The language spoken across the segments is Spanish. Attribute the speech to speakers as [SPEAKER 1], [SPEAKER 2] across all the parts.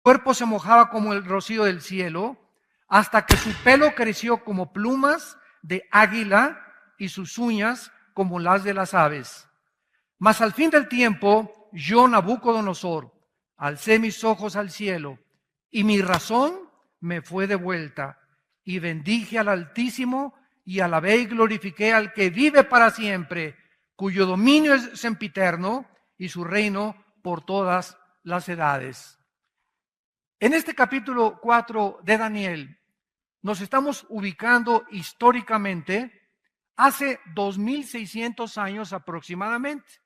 [SPEAKER 1] cuerpo se mojaba como el rocío del cielo, hasta que su pelo creció como plumas de águila y sus uñas como las de las aves. Mas al fin del tiempo, yo, Nabucodonosor, alcé mis ojos al cielo, y mi razón me fue devuelta, y bendije al Altísimo, y alabé y glorifiqué al que vive para siempre, cuyo dominio es sempiterno, y su reino por todas las edades. En este capítulo 4 de Daniel, nos estamos ubicando históricamente hace 2600 años aproximadamente,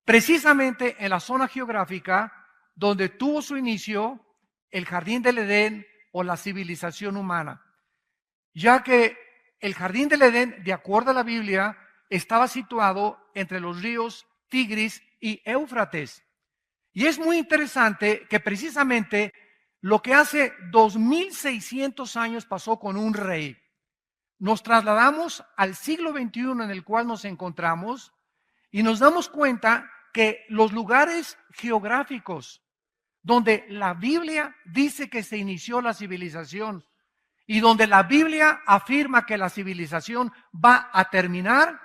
[SPEAKER 1] precisamente en la zona geográfica donde tuvo su inicio el jardín del Edén o la civilización humana, ya que el jardín del Edén, de acuerdo a la Biblia, estaba situado entre los ríos Tigris y Éufrates. Y es muy interesante que precisamente lo que hace 2600 años pasó con un rey. Nos trasladamos al siglo XXI en el cual nos encontramos y nos damos cuenta que los lugares geográficos donde la Biblia dice que se inició la civilización y donde la Biblia afirma que la civilización va a terminar,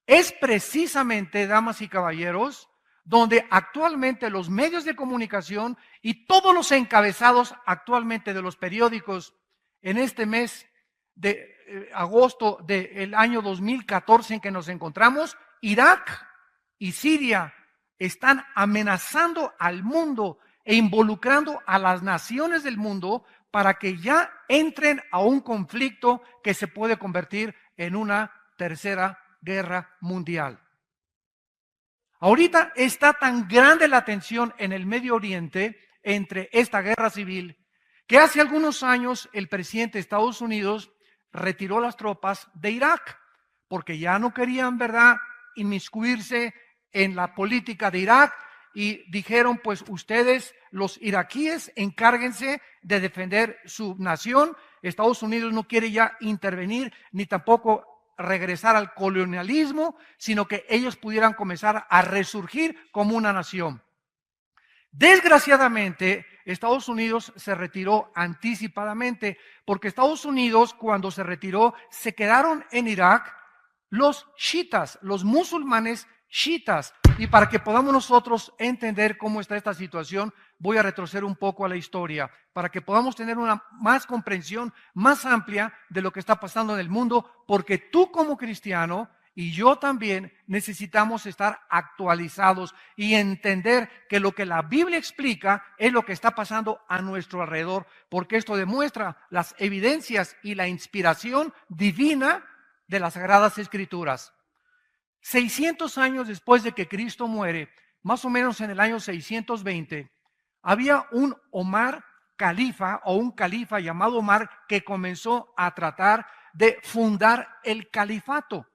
[SPEAKER 1] es precisamente, damas y caballeros, donde actualmente los medios de comunicación y todos los encabezados actualmente de los periódicos en este mes de agosto del año 2014 en que nos encontramos, Irak y Siria están amenazando al mundo e involucrando a las naciones del mundo para que ya entren a un conflicto que se puede convertir en una tercera guerra mundial. Ahorita está tan grande la tensión en el Medio Oriente entre esta guerra civil que hace algunos años el presidente de Estados Unidos retiró las tropas de Irak porque ya no querían, ¿verdad?, inmiscuirse en la política de Irak y dijeron, pues ustedes, los iraquíes, encárguense de defender su nación. Estados Unidos no quiere ya intervenir ni tampoco regresar al colonialismo, sino que ellos pudieran comenzar a resurgir como una nación. Desgraciadamente, Estados Unidos se retiró anticipadamente, porque Estados Unidos, cuando se retiró, se quedaron en Irak los chiitas, los musulmanes chiitas. Y para que podamos nosotros entender cómo está esta situación, voy a retroceder un poco a la historia, para que podamos tener una más comprensión más amplia de lo que está pasando en el mundo, porque tú como cristiano y yo también necesitamos estar actualizados y entender que lo que la Biblia explica es lo que está pasando a nuestro alrededor, porque esto demuestra las evidencias y la inspiración divina de las Sagradas Escrituras. 600 años después de que Cristo muere, más o menos en el año 620, había un Omar califa o un califa llamado Omar que comenzó a tratar de fundar el califato.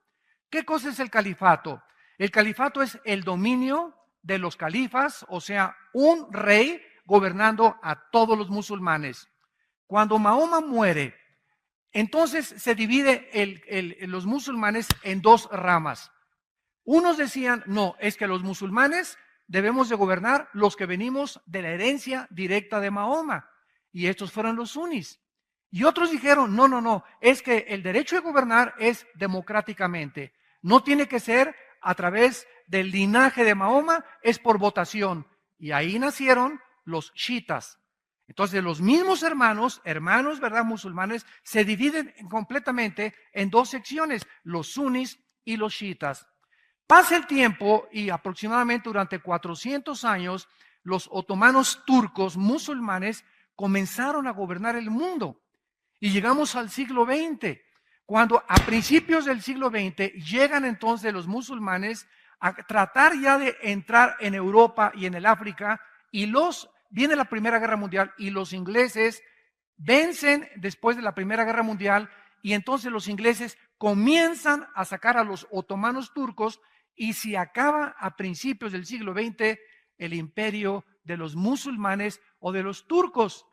[SPEAKER 1] ¿Qué cosa es el califato? El califato es el dominio de los califas, o sea, un rey gobernando a todos los musulmanes. Cuando Mahoma muere, entonces se divide los musulmanes en dos ramas. Unos decían, no, es que los musulmanes debemos de gobernar los que venimos de la herencia directa de Mahoma. Y estos fueron los sunnis. Y otros dijeron, no, es que el derecho de gobernar es democráticamente. No tiene que ser a través del linaje de Mahoma, es por votación. Y ahí nacieron los chiitas. Entonces los mismos hermanos, ¿verdad?, musulmanes, se dividen completamente en dos secciones, los sunnis y los chiitas. Pasa el tiempo y aproximadamente durante 400 años, los otomanos turcos musulmanes comenzaron a gobernar el mundo. Y llegamos al siglo XX, cuando a principios del siglo XX llegan entonces los musulmanes a tratar ya de entrar en Europa y en el África, y viene la Primera Guerra Mundial y los ingleses vencen después de la Primera Guerra Mundial, y entonces los ingleses comienzan a sacar a los otomanos turcos y se acaba a principios del siglo XX el imperio de los musulmanes o de los turcos.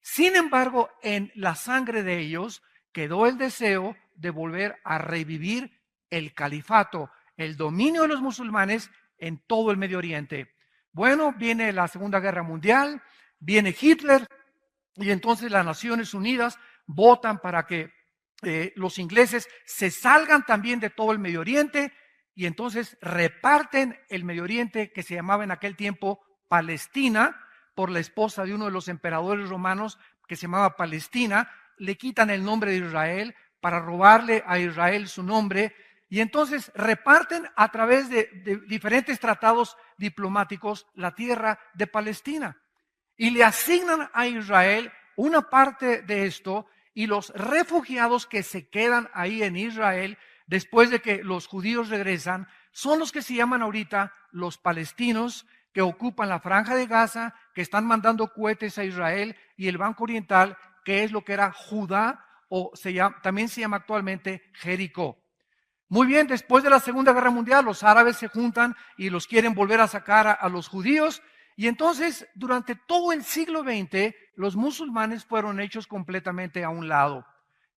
[SPEAKER 1] Sin embargo, en la sangre de ellos quedó el deseo de volver a revivir el califato, el dominio de los musulmanes en todo el Medio Oriente. Bueno, viene la Segunda Guerra Mundial, Viene Hitler y entonces las Naciones Unidas votan para que los ingleses se salgan también de todo el Medio Oriente y entonces reparten el Medio Oriente, que se llamaba en aquel tiempo Palestina, por la esposa de uno de los emperadores romanos que se llamaba Palestina. Le quitan el nombre de Israel para robarle a Israel su nombre y entonces reparten a través de diferentes tratados diplomáticos la tierra de Palestina y le asignan a Israel una parte de esto, y los refugiados que se quedan ahí en Israel después de que los judíos regresan son los que se llaman ahorita los palestinos, que ocupan la franja de Gaza, que están mandando cohetes a Israel, y el Banco Oriental, que es lo que era Judá, o también se llama actualmente Jericó. Muy bien, después de la Segunda Guerra Mundial, los árabes se juntan y los quieren volver a sacar a los judíos. Y entonces, durante todo el siglo XX, los musulmanes fueron hechos completamente a un lado.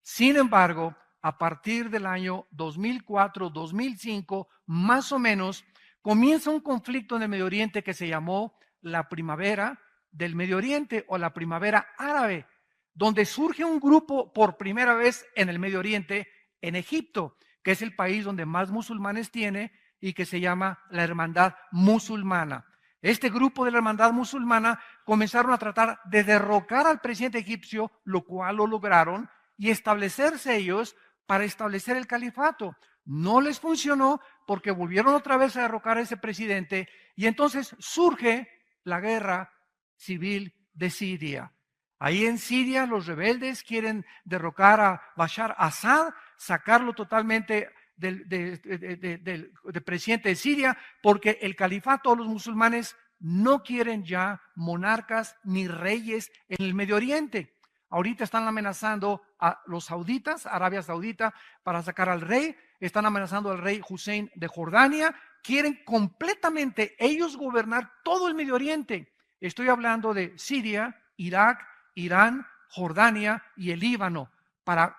[SPEAKER 1] Sin embargo, a partir del año 2004, 2005, más o menos, comienza un conflicto en el Medio Oriente que se llamó la Primavera del Medio Oriente o la Primavera Árabe, donde surge un grupo por primera vez en el Medio Oriente, en Egipto, que es el país donde más musulmanes tiene y que se llama la Hermandad Musulmana. Este grupo de la Hermandad Musulmana comenzaron a tratar de derrocar al presidente egipcio, lo cual lo lograron, y establecerse ellos para establecer el califato. No les funcionó porque volvieron otra vez a derrocar a ese presidente y entonces surge la guerra civil de Siria. Ahí en Siria los rebeldes quieren derrocar a Bashar Assad, sacarlo totalmente del presidente de Siria, porque el califato de los musulmanes no quieren ya monarcas ni reyes en el Medio Oriente. Ahorita están amenazando a los sauditas, Arabia Saudita, para sacar al rey. Están amenazando al rey Hussein de Jordania. Quieren completamente ellos gobernar todo el Medio Oriente. Estoy hablando de Siria, Irak, Irán, Jordania y el Líbano para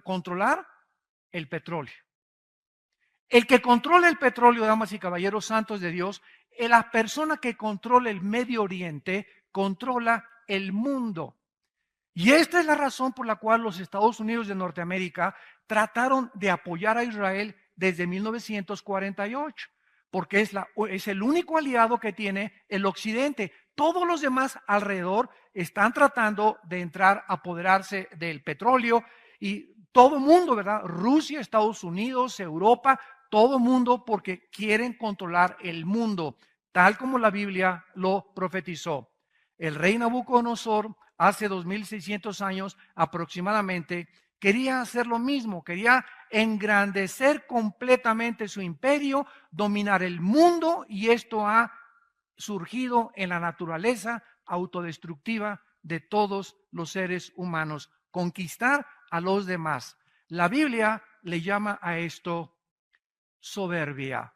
[SPEAKER 1] controlar el petróleo. El que controla el petróleo, damas y caballeros santos de Dios, la persona que controla el Medio Oriente, controla el mundo. Y esta es la razón por la cual los Estados Unidos de Norteamérica trataron de apoyar a Israel desde 1948, porque es el único aliado que tiene el Occidente. Todos los demás alrededor están tratando de entrar a apoderarse del petróleo y todo el mundo, ¿verdad? Rusia, Estados Unidos, Europa, todo el mundo, porque quieren controlar el mundo, tal como la Biblia lo profetizó. El rey Nabucodonosor, hace 2600 años aproximadamente, quería hacer lo mismo, quería engrandecer completamente su imperio, dominar el mundo, y esto ha surgido en la naturaleza autodestructiva de todos los seres humanos, conquistar a los demás. La Biblia le llama a esto soberbia.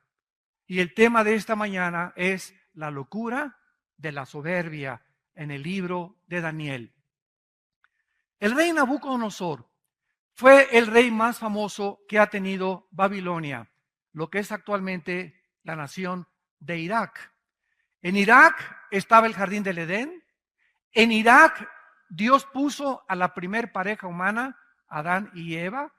[SPEAKER 1] Y el tema de esta mañana es la locura de la soberbia en el libro de Daniel. El rey Nabucodonosor fue el rey más famoso que ha tenido Babilonia, lo que es actualmente la nación de Irak. En Irak estaba el jardín del Edén. En Irak Dios puso a la primer pareja humana, Adán y Eva.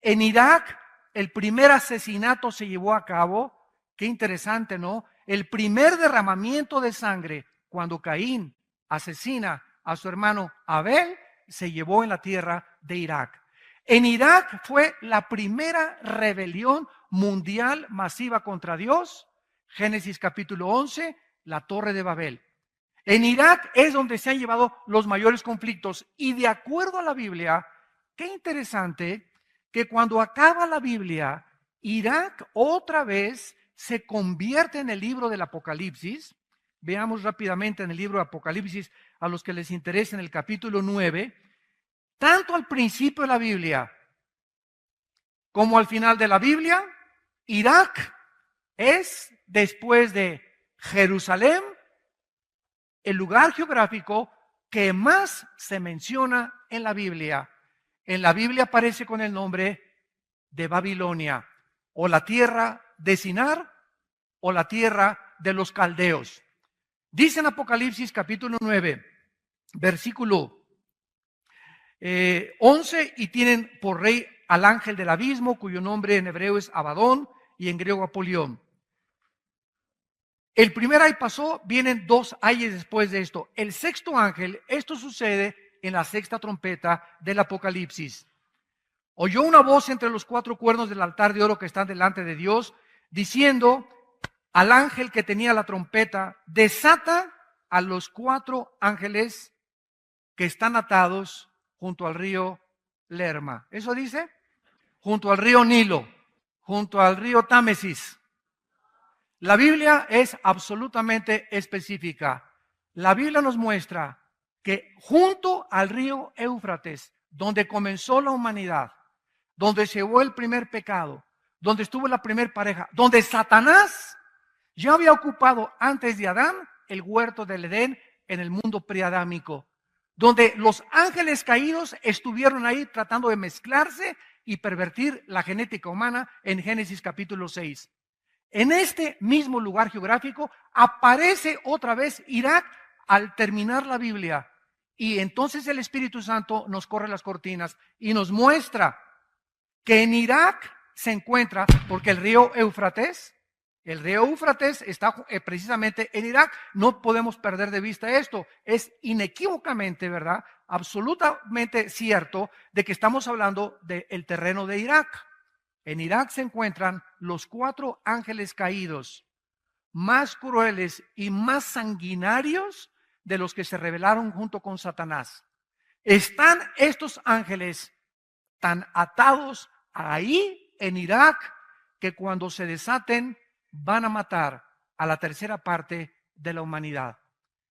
[SPEAKER 1] En Irak el primer asesinato se llevó a cabo. Qué interesante, ¿no? El primer derramamiento de sangre cuando Caín asesina a su hermano Abel se llevó en la tierra de Irak. En Irak fue la primera rebelión mundial masiva contra Dios. Génesis capítulo 11, la Torre de Babel. En Irak es donde se han llevado los mayores conflictos. Y de acuerdo a la Biblia, qué interesante que cuando acaba la Biblia, Irak otra vez se convierte en el libro del Apocalipsis. Veamos rápidamente en el libro de Apocalipsis, a los que les interese, en el capítulo 9. Tanto al principio de la Biblia como al final de la Biblia, Irak es, después de Jerusalén, el lugar geográfico que más se menciona en la Biblia. En la Biblia aparece con el nombre de Babilonia, o la tierra de Sinar, o la tierra de los caldeos. Dice en Apocalipsis capítulo 9, versículo 11, y tienen por rey al ángel del abismo, cuyo nombre en hebreo es Abadón y en griego Apolión. El primer ay pasó, vienen 2 ayes después de esto. El sexto ángel, esto sucede en la sexta trompeta del Apocalipsis. Oyó una voz entre los 4 cuernos del altar de oro que están delante de Dios, diciendo al ángel que tenía la trompeta: desata a los 4 ángeles que están atados junto al río Lerma. ¿Eso dice? Junto al río Nilo, junto al río Támesis. La Biblia es absolutamente específica. La Biblia nos muestra que junto al río Éufrates, donde comenzó la humanidad, donde se llevó el primer pecado, donde estuvo la primer pareja, donde Satanás ya había ocupado antes de Adán el huerto del Edén en el mundo preadámico, donde los ángeles caídos estuvieron ahí tratando de mezclarse y pervertir la genética humana en Génesis capítulo 6. En este mismo lugar geográfico aparece otra vez Irak al terminar la Biblia, y entonces el Espíritu Santo nos corre las cortinas y nos muestra que en Irak se encuentra, porque el río Éufrates está precisamente en Irak. No podemos perder de vista esto. Es inequívocamente, ¿verdad?, absolutamente cierto de que estamos hablando del terreno de Irak. En Irak se encuentran los 4 ángeles caídos, más crueles y más sanguinarios de los que se rebelaron junto con Satanás. Están estos ángeles tan atados ahí en Irak que cuando se desaten van a matar a la tercera parte de la humanidad.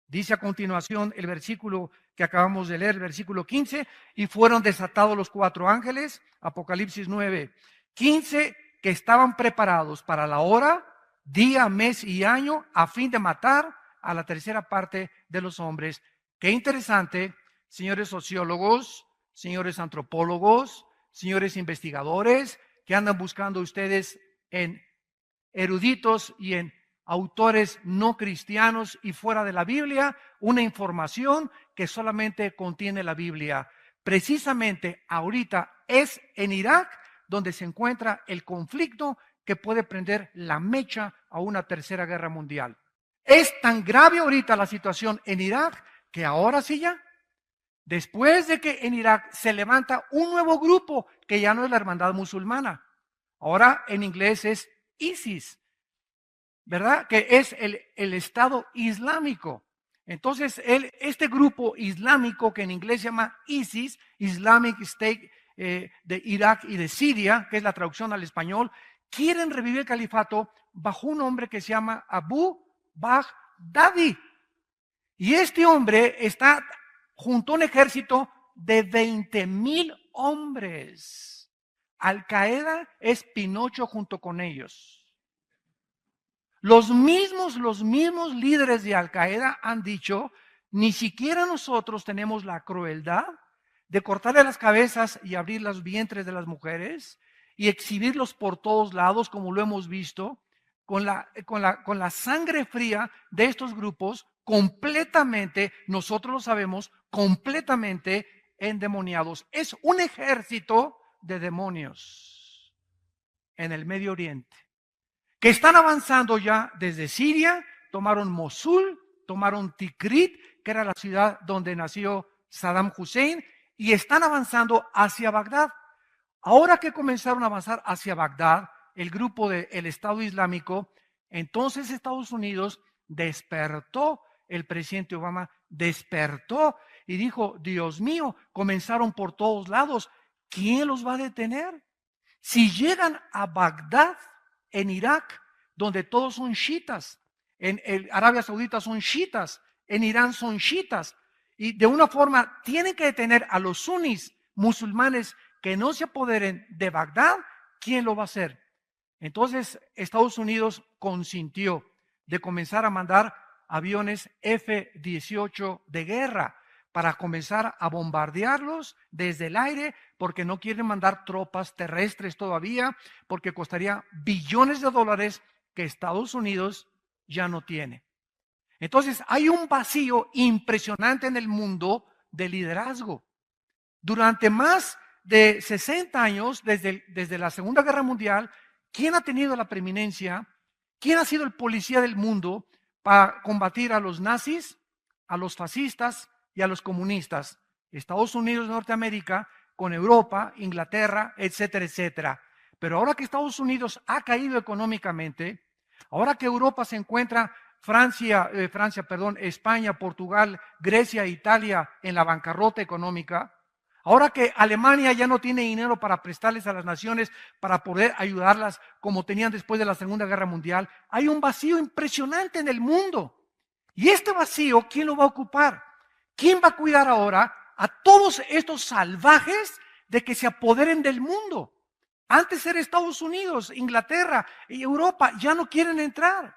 [SPEAKER 1] Dice a continuación el versículo que acabamos de leer, el versículo 15, y fueron desatados los 4 ángeles, Apocalipsis 9, 15, que estaban preparados para la hora, día, mes y año, a fin de matar a la tercera parte de los hombres. Qué interesante, señores sociólogos, señores antropólogos, señores investigadores, que andan buscando ustedes en eruditos y en autores no cristianos y fuera de la Biblia, una información que solamente contiene la Biblia. Precisamente ahorita es en Irak donde se encuentra el conflicto que puede prender la mecha a una tercera guerra mundial. Es tan grave ahorita la situación en Irak que ahora sí ya, después de que en Irak se levanta un nuevo grupo que ya no es la hermandad musulmana, ahora en inglés es ISIS, ¿verdad? Que es el Estado Islámico. Entonces, este grupo islámico que en inglés se llama ISIS, Islamic State de Irak y de Siria, que es la traducción al español, quieren revivir el califato bajo un hombre que se llama Abu Baghdadi. Y este hombre está junto a un ejército de 20,000 hombres. Al Qaeda es Pinocho junto con ellos. Los mismos líderes de Al Qaeda han dicho: ni siquiera nosotros tenemos la crueldad de cortarle las cabezas y abrir los vientres de las mujeres y exhibirlos por todos lados, como lo hemos visto, con la sangre fría de estos grupos completamente, nosotros lo sabemos, completamente endemoniados. Es un ejército de demonios en el Medio Oriente, que están avanzando ya desde Siria. Tomaron Mosul, tomaron Tikrit, que era la ciudad donde nació Saddam Hussein, y están avanzando hacia Bagdad. Ahora que comenzaron a avanzar hacia Bagdad, el grupo del Estado Islámico, entonces Estados Unidos despertó, el presidente Obama despertó y dijo: Dios mío, comenzaron por todos lados, ¿quién los va a detener? Si llegan a Bagdad, en Irak, donde todos son chiitas, en Arabia Saudita son chiitas, en Irán son chiitas, y de una forma tienen que detener a los sunnis musulmanes que no se apoderen de Bagdad, ¿quién lo va a hacer? Entonces Estados Unidos consintió de comenzar a mandar aviones F-18 de guerra para comenzar a bombardearlos desde el aire, porque no quieren mandar tropas terrestres todavía, porque costaría billones de dólares que Estados Unidos ya no tiene. Entonces hay un vacío impresionante en el mundo de liderazgo. Durante más de 60 años, desde la Segunda Guerra Mundial, ¿quién ha tenido la preeminencia? ¿Quién ha sido el policía del mundo para combatir a los nazis, a los fascistas y a los comunistas? Estados Unidos de Norteamérica, con Europa, Inglaterra, etcétera, etcétera. Pero ahora que Estados Unidos ha caído económicamente, ahora que Europa se encuentra, España, Portugal, Grecia, Italia en la bancarrota económica, ahora que Alemania ya no tiene dinero para prestarles a las naciones para poder ayudarlas como tenían después de la Segunda Guerra Mundial, hay un vacío impresionante en el mundo. Y este vacío, ¿quién lo va a ocupar? ¿Quién va a cuidar ahora a todos estos salvajes de que se apoderen del mundo? Antes era Estados Unidos, Inglaterra y Europa, ya no quieren entrar.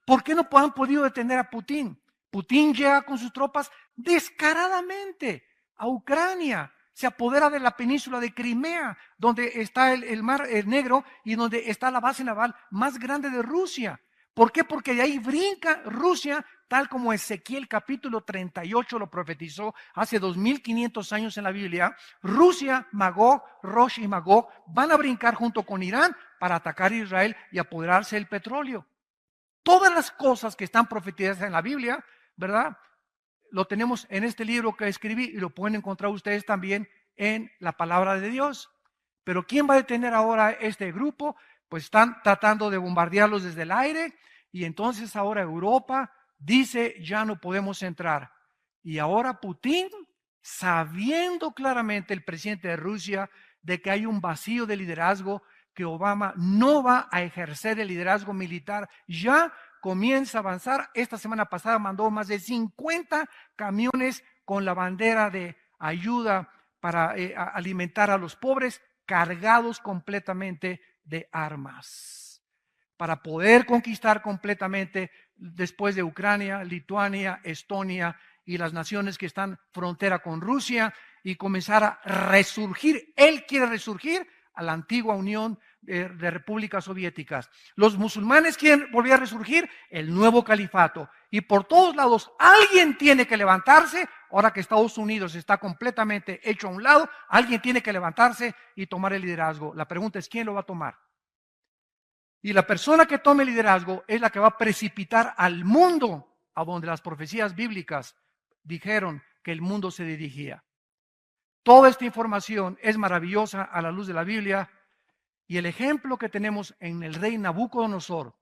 [SPEAKER 1] ¿Por qué no han podido detener a Putin? Putin llega con sus tropas descaradamente a Ucrania, se apodera de la península de Crimea, donde está el mar Negro y donde está la base naval más grande de Rusia. ¿Por qué? Porque de ahí brinca Rusia, tal como Ezequiel capítulo 38 lo profetizó hace 2500 años en la Biblia. Rusia, Magog, Rosh y Magog van a brincar junto con Irán para atacar a Israel y apoderarse del petróleo. Todas las cosas que están profetizadas en la Biblia, ¿verdad? Lo tenemos en este libro que escribí y lo pueden encontrar ustedes también en la palabra de Dios. Pero ¿quién va a detener ahora este grupo? Pues están tratando de bombardearlos desde el aire y entonces ahora Europa dice ya no podemos entrar. Y ahora Putin, sabiendo claramente el presidente de Rusia de que hay un vacío de liderazgo, que Obama no va a ejercer el liderazgo militar, ya comienza a avanzar. Esta semana pasada mandó más de 50 camiones con la bandera de ayuda para alimentar a los pobres, cargados completamente de armas, para poder conquistar completamente después de Ucrania, Lituania, Estonia y las naciones que están frontera con Rusia y comenzar a resurgir. Él quiere resurgir a la antigua Unión de repúblicas soviéticas. Los musulmanes quieren volver a resurgir el nuevo califato. Y por todos lados alguien tiene que levantarse. Ahora que Estados Unidos está completamente hecho a un lado, alguien tiene que levantarse y tomar el liderazgo. La pregunta es, ¿quién lo va a tomar? Y la persona que tome el liderazgo es la que va a precipitar al mundo a donde las profecías bíblicas dijeron que el mundo se dirigía. Toda esta información es maravillosa a la luz de la Biblia y el ejemplo que tenemos en el rey Nabucodonosor,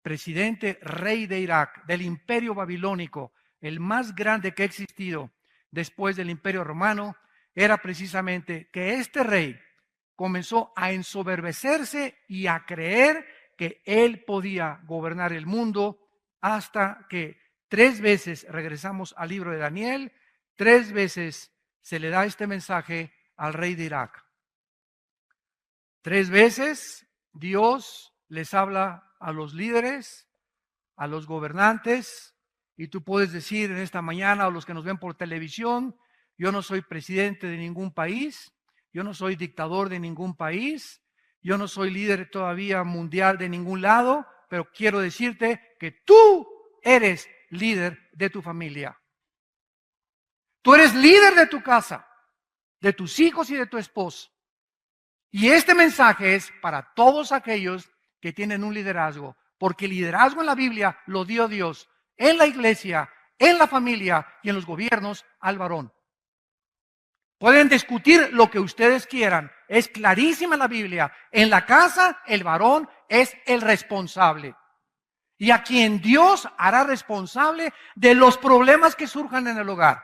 [SPEAKER 1] presidente rey de Irak, del imperio babilónico, el más grande que ha existido después del imperio romano, era precisamente que este rey comenzó a ensoberbecerse y a creer que él podía gobernar el mundo hasta que 3 veces, regresamos al libro de Daniel, 3 veces se le da este mensaje al rey de Irak. 3 veces Dios les habla a los líderes, a los gobernantes, y tú puedes decir en esta mañana a los que nos ven por televisión, yo no soy presidente de ningún país, yo no soy dictador de ningún país, yo no soy líder todavía mundial de ningún lado, pero quiero decirte que tú eres líder de tu familia. Tú eres líder de tu casa, de tus hijos y de tu esposo. Y este mensaje es para todos aquellos que tienen un liderazgo, porque el liderazgo en la Biblia lo dio Dios en la iglesia, en la familia y en los gobiernos al varón. Pueden discutir lo que ustedes quieran, es clarísima la Biblia. En la casa el varón es el responsable y a quien Dios hará responsable de los problemas que surjan en el hogar.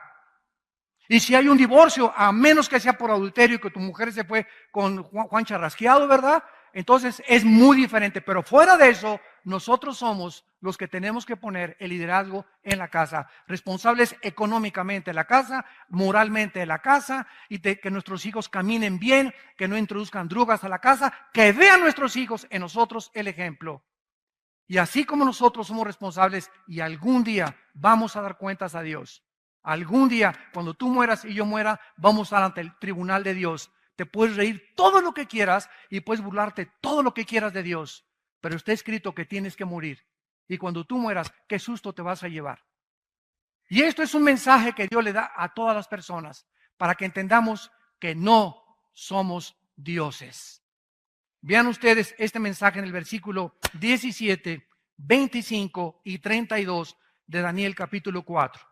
[SPEAKER 1] Y si hay un divorcio, a menos que sea por adulterio y que tu mujer se fue con Juan Charrasqueado, ¿verdad? Entonces es muy diferente. Pero fuera de eso, nosotros somos los que tenemos que poner el liderazgo en la casa. Responsables económicamente de la casa, moralmente de la casa, y de que nuestros hijos caminen bien, que no introduzcan drogas a la casa, que vean nuestros hijos en nosotros el ejemplo. Y así como nosotros somos responsables y algún día vamos a dar cuentas a Dios. Algún día, cuando tú mueras y yo muera, vamos a estar ante el tribunal de Dios. Te puedes reír todo lo que quieras y puedes burlarte todo lo que quieras de Dios. Pero está escrito que tienes que morir. Y cuando tú mueras, ¿qué susto te vas a llevar? Y esto es un mensaje que Dios le da a todas las personas para que entendamos que no somos dioses. Vean ustedes este mensaje en el versículo 17, 25 y 32 de Daniel capítulo 4.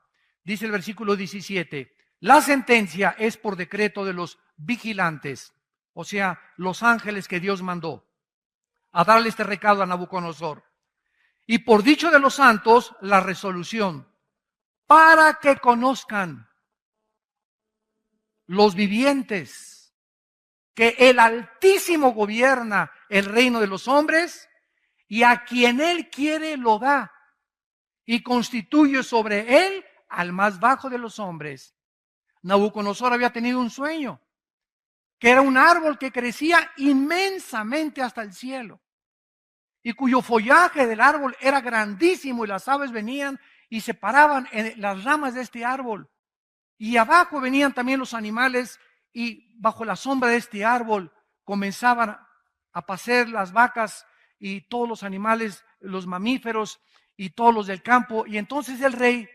[SPEAKER 1] Dice el versículo 17, la sentencia es por decreto de los vigilantes, o sea, los ángeles que Dios mandó a darle este recado a Nabucodonosor. Y por dicho de los santos, la resolución, para que conozcan los vivientes que el Altísimo gobierna el reino de los hombres y a quien Él quiere lo da y constituye sobre Él al más bajo de los hombres. Nabucodonosor había tenido un sueño, que era un árbol que crecía inmensamente hasta el cielo y cuyo follaje del árbol era grandísimo y las aves venían y se paraban en las ramas de este árbol. Y abajo venían también los animales y bajo la sombra de este árbol comenzaban a pacer las vacas y todos los animales, los mamíferos y todos los del campo. Y entonces el rey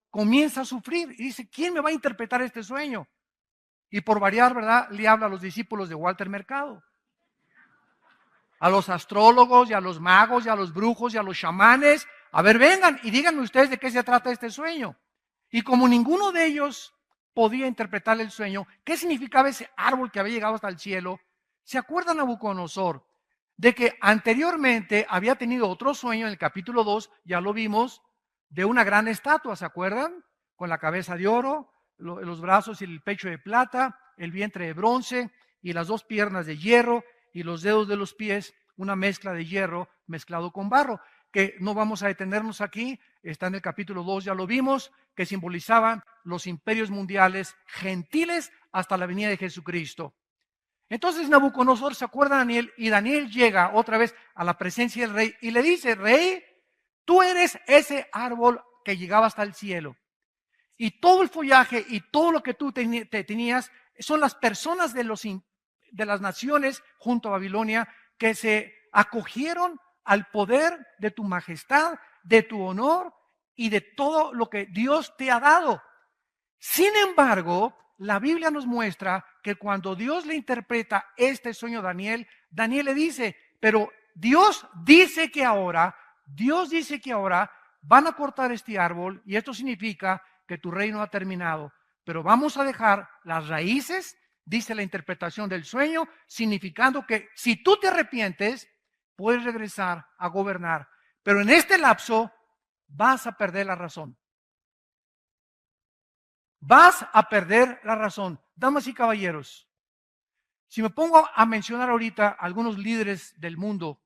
[SPEAKER 1] comienza a sufrir y dice, ¿quién me va a interpretar este sueño? Y por variar, ¿verdad? Le habla a los discípulos de Walter Mercado, a los astrólogos y a los magos y a los brujos y a los chamanes. A ver, vengan y díganme ustedes de qué se trata este sueño. Y como ninguno de ellos podía interpretar el sueño, ¿qué significaba ese árbol que había llegado hasta el cielo? ¿Se acuerdan Nabucodonosor de que anteriormente había tenido otro sueño en el capítulo 2, ya lo vimos, de una gran estatua, ¿se acuerdan? Con la cabeza de oro, los brazos y el pecho de plata, el vientre de bronce y las dos piernas de hierro y los dedos de los pies, una mezcla de hierro mezclado con barro, que no vamos a detenernos aquí, está en el capítulo 2, ya lo vimos, que simbolizaban los imperios mundiales gentiles hasta la venida de Jesucristo. Entonces Nabucodonosor se acuerda de Daniel y Daniel llega otra vez a la presencia del rey y le dice, rey, tú eres ese árbol que llegaba hasta el cielo. Y todo el follaje y todo lo que tú tenías son las personas de las naciones junto a Babilonia que se acogieron al poder de tu majestad, de tu honor y de todo lo que Dios te ha dado. Sin embargo, la Biblia nos muestra que cuando Dios le interpreta este sueño a Daniel, Daniel le dice, pero Dios dice que ahora van a cortar este árbol y esto significa que tu reino ha terminado, pero vamos a dejar las raíces, dice la interpretación del sueño, significando que si tú te arrepientes, puedes regresar a gobernar, pero en este lapso vas a perder la razón. Vas a perder la razón. Damas y caballeros, si me pongo a mencionar ahorita algunos líderes del mundo,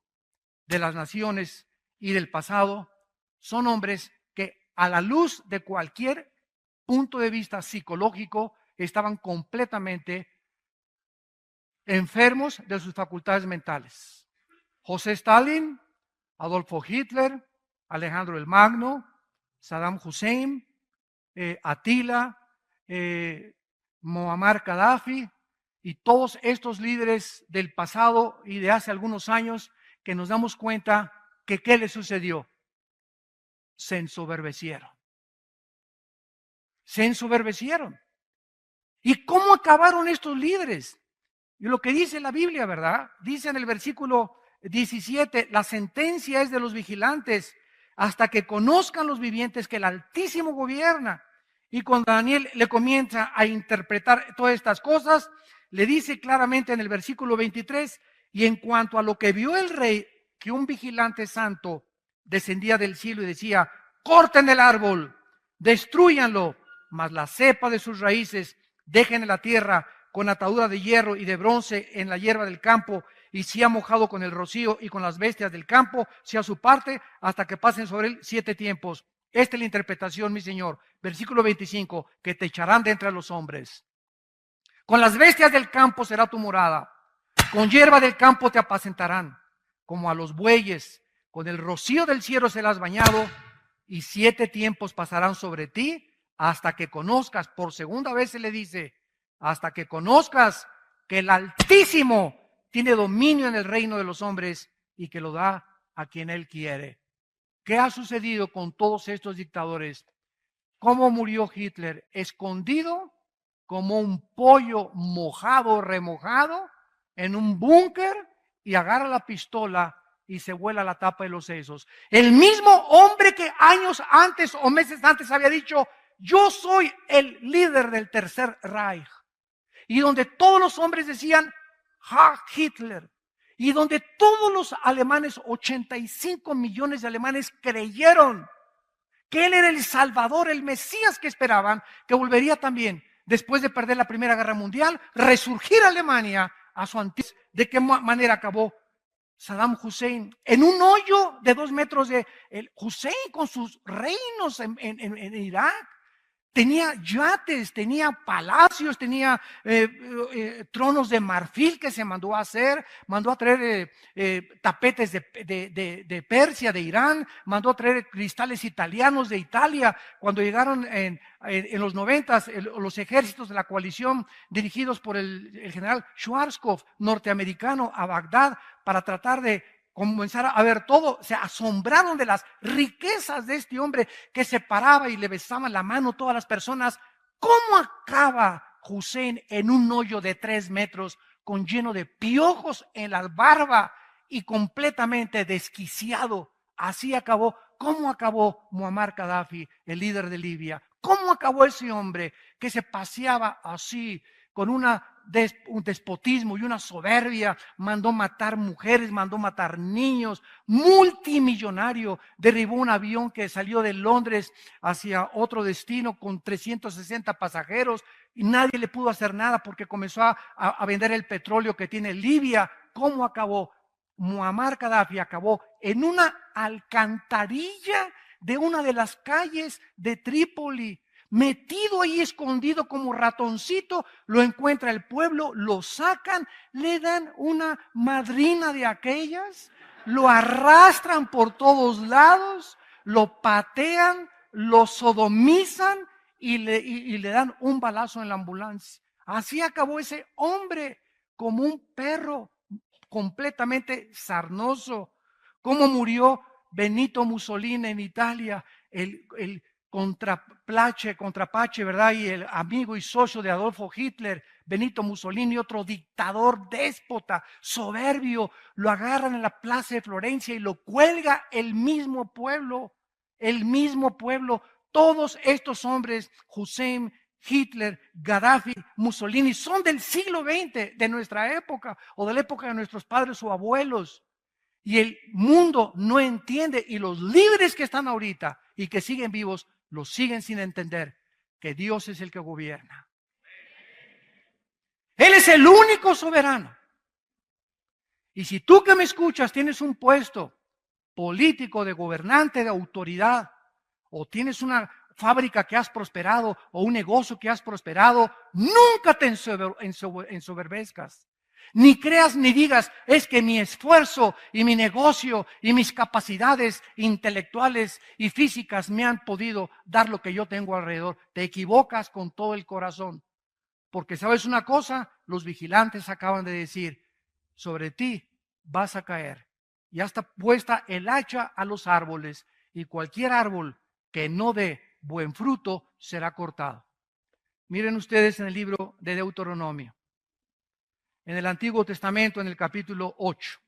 [SPEAKER 1] de las naciones y del pasado, son hombres que a la luz de cualquier punto de vista psicológico estaban completamente enfermos de sus facultades mentales. José Stalin, Adolfo Hitler, Alejandro el Magno, Saddam Hussein, Atila, Muammar Gaddafi y todos estos líderes del pasado y de hace algunos años que nos damos cuenta que ¿qué les sucedió? Se ensoberbecieron. Se ensoberbecieron. ¿Y cómo acabaron estos líderes? Y lo que dice la Biblia, ¿verdad? Dice en el versículo 17, la sentencia es de los vigilantes hasta que conozcan los vivientes que el Altísimo gobierna. Y cuando Daniel le comienza a interpretar todas estas cosas, le dice claramente en el versículo 23, y en cuanto a lo que vio el rey, que un vigilante santo descendía del cielo y decía, corten el árbol, destrúyanlo, mas la cepa de sus raíces dejen en la tierra con atadura de hierro y de bronce en la hierba del campo, y si ha mojado con el rocío y con las bestias del campo, sea su parte, hasta que pasen sobre él 7 tiempos. Esta es la interpretación, mi Señor. Versículo 25, que te echarán de entre los hombres. Con las bestias del campo será tu morada, con hierba del campo te apacentarán, como a los bueyes, con el rocío del cielo serás bañado, y 7 tiempos pasarán sobre ti, hasta que conozcas, por segunda vez se le dice, hasta que conozcas que el Altísimo tiene dominio en el reino de los hombres y que lo da a quien Él quiere. ¿Qué ha sucedido con todos estos dictadores? ¿Cómo murió Hitler? Escondido como un pollo mojado, remojado, en un búnker, y agarra la pistola y se vuela la tapa de los sesos. El mismo hombre que años antes o meses antes había dicho: yo soy el líder del Tercer Reich. Y donde todos los hombres decían: ¡Ja, Hitler! Y donde todos los alemanes, 85 millones de alemanes, creyeron que él era el Salvador, el Mesías que esperaban, que volvería también, después de perder la Primera Guerra Mundial, resurgir Alemania a su antiguo. ¿De qué manera acabó Saddam Hussein? En un hoyo de 2 metros de Hussein con sus reinos en Irak. Tenía yates, tenía palacios, tenía tronos de marfil que se mandó a hacer, mandó a traer tapetes de Persia, de Irán, mandó a traer cristales italianos de Italia. Cuando llegaron en los 90 los ejércitos de la coalición dirigidos por el general Schwarzkopf, norteamericano, a Bagdad para tratar de comenzar a ver todo, se asombraron de las riquezas de este hombre que se paraba y le besaban la mano a todas las personas. ¿Cómo acaba Hussein en un hoyo de 3 metros con lleno de piojos en la barba y completamente desquiciado? Así acabó. ¿Cómo acabó Muammar Gaddafi, el líder de Libia? ¿Cómo acabó ese hombre que se paseaba así con un despotismo y una soberbia? Mandó matar mujeres, mandó matar niños, multimillonario, derribó un avión que salió de Londres hacia otro destino con 360 pasajeros y nadie le pudo hacer nada porque comenzó a vender el petróleo que tiene Libia. ¿Cómo acabó? Muammar Gaddafi acabó en una alcantarilla de una de las calles de Trípoli. Metido ahí escondido como ratoncito, lo encuentra el pueblo, lo sacan, le dan una madrina de aquellas, lo arrastran por todos lados, lo patean, lo sodomizan y le dan un balazo en la ambulancia. Así acabó ese hombre, como un perro completamente sarnoso. ¿Cómo murió Benito Mussolini en Italia? El contrapache, ¿verdad? Y el amigo y socio de Adolfo Hitler, Benito Mussolini, otro dictador, déspota, soberbio, lo agarran en la plaza de Florencia y lo cuelga el mismo pueblo, el mismo pueblo. Todos estos hombres, Hussein, Hitler, Gaddafi, Mussolini, son del siglo XX, de nuestra época o de la época de nuestros padres o abuelos. Y el mundo no entiende, y los líderes que están ahorita y que siguen vivos, los siguen sin entender que Dios es el que gobierna. Él es el único soberano. Y si tú que me escuchas tienes un puesto político, de gobernante, de autoridad, o tienes una fábrica que has prosperado o un negocio que has prosperado, nunca te ensoberbezcas. Ni creas ni digas: es que mi esfuerzo y mi negocio y mis capacidades intelectuales y físicas me han podido dar lo que yo tengo alrededor. Te equivocas con todo el corazón. Porque sabes una cosa, los vigilantes acaban de decir: sobre ti vas a caer. Ya está puesta el hacha a los árboles, y cualquier árbol que no dé buen fruto será cortado. Miren ustedes en el libro de Deuteronomio, en el Antiguo Testamento, en el capítulo 8.